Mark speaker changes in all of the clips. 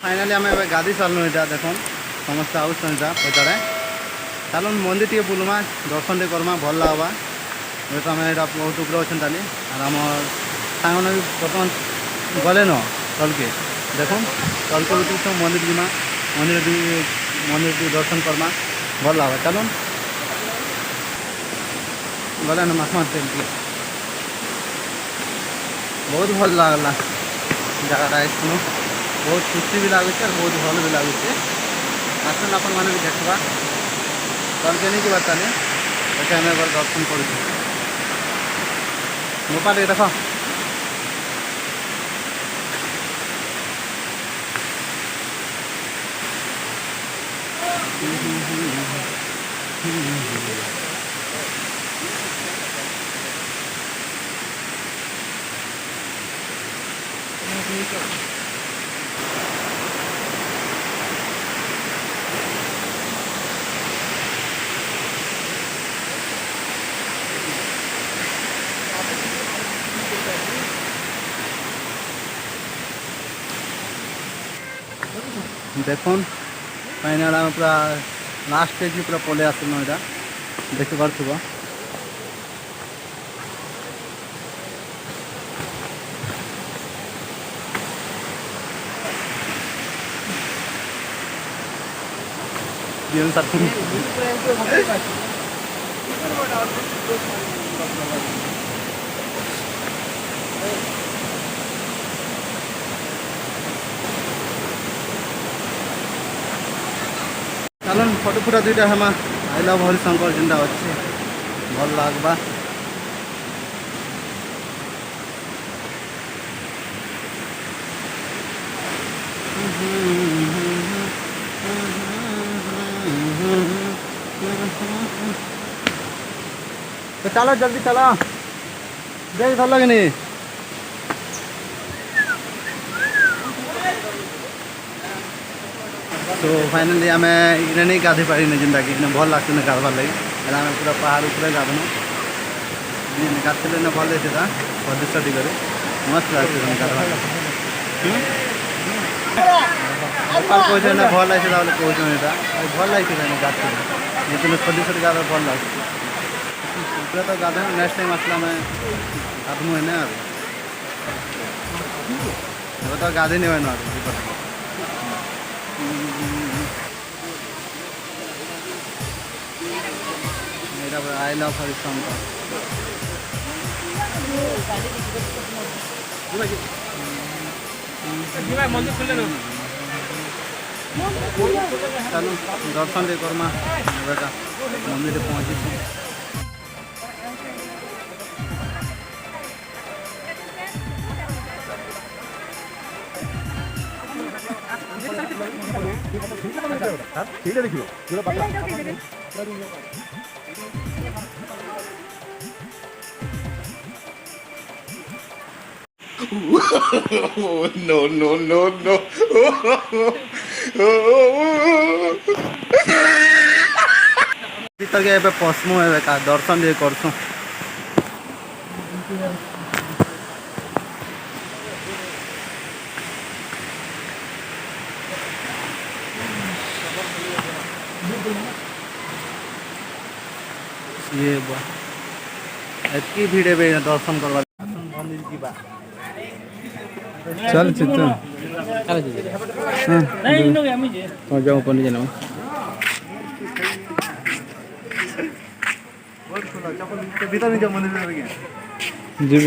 Speaker 1: Finally आम गाधी सारू यहाँ देख समस्त आसान पचारे चलो मंदिर टे बुलमा दर्शन टे करमा भल लगवा जेहतु आम यहाँ बहुत ऊपर अच्छे ताली और आम सांग भी बर्तमान गले न तलके देख तलके उठी सब मंदिर जीमा मंदिर दर्शन करमा भल लगवा चलो गले न मास मारते बहुत भल लगला जगह आसनु बहुत खुशी भी लगुच और बहुत भल भी लगुच आसन आपण मैंने भी देखा तलके नहीं जी ताली देखिए आम एक दर्शन कर मोपा देख देख फाइनाल आम पूरा लास्ट स्टेज पूरा पलि आसलु यहाँ देखी पार्थ चलो फोटो फुटा दुईटा हेमा आई लव हरिशंकर जेनटा अच्छे भल लगवा तो चलो जल्दी चलो देख धरल कि नहीं तो फाइनाली आम इने नहीं गाधे पारी जेनटा कि भल लगे गाधवार लगे आम पूरा पहाड़ उपरे गाधनु गाधले भल होता प्रदिष्ट टिके मस्त लगे गाधवा कहते भल लगे कहते यहाँ भल लगे गाधे प्रदिष्ट गाधा भल लगे पूरा तो गाधे नेक्स्ट टाइम आसला आम गाधमु एने तो गाधे नहीं ना आई लव हरिशंकर चलो दर्शन टे करमा बेटा मंदिर पहुँची
Speaker 2: no, no, no, no.
Speaker 1: भीतर के पशमु का दर्शन ये करसु ये एतकी भीड़ है दर्शन करवा मंदिर की बात चल चित्र तो जाओ पंडित जाना भीतर नहीं जाओ मंदिर में जी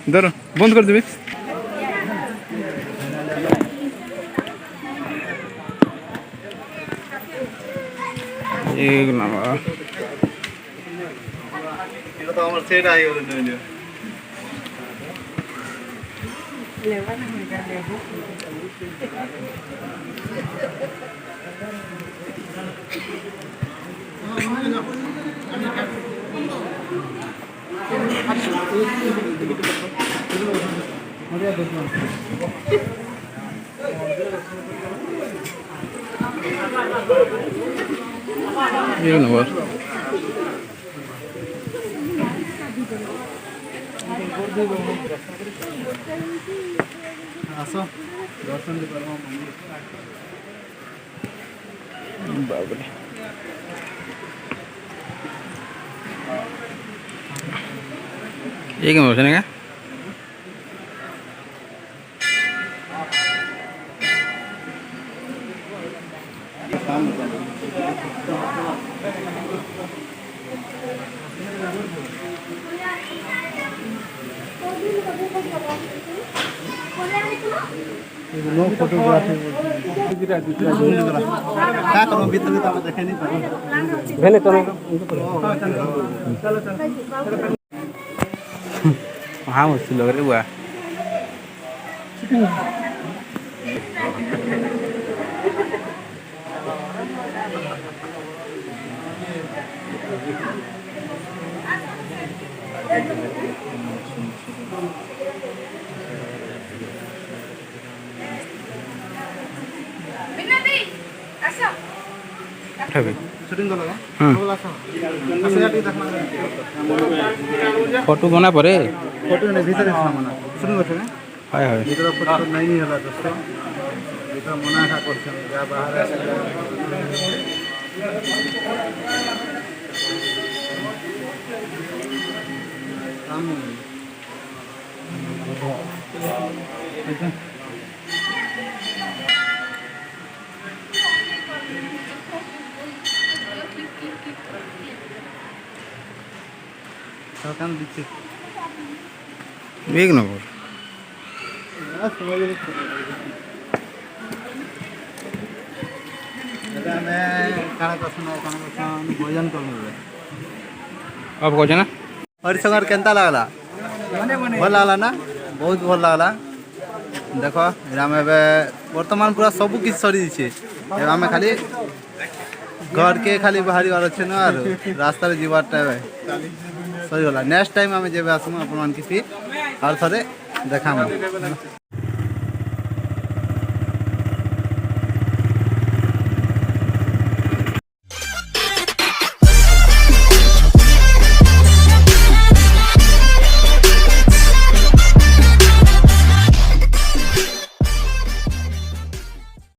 Speaker 1: इधर बंद कर देबे एक ना ये तो हमारे सेट आई हो रहे ले वाला हो जाए ये नंबर आसो ଦର୍ଶନ ବି କର୍ମା
Speaker 2: ବାବରେ ये क्या मोशन है
Speaker 1: नो फोटोग्राफी क्या करो भीतर भी तो देखे नहीं पाए
Speaker 2: भेने तो हाँ मुझसे लग रही हुआ
Speaker 1: शूटिंग लगा
Speaker 2: फोटो बना पड़े
Speaker 1: फोटो नहीं भीतर मना शूटिंग करते हैं
Speaker 2: हाय हाय
Speaker 1: भीतर फोटो नहीं होला दोस्तों भीतर मना खा करछन या बाहर काम सरकार दिखे
Speaker 2: वेग नगर
Speaker 1: भोजन कर
Speaker 2: अब कह ना
Speaker 1: हरिशंकर केनता लगला भल लगला ना बहुत भल लगला देख आम बर्तमान पूरा सब किछ सरी दीछे आम खाली घर के खाली बाहर अच्छे न रास्ता जीवारटा सरीगला नेक्स्ट टाइम आम जब आसमु आप और थे देखा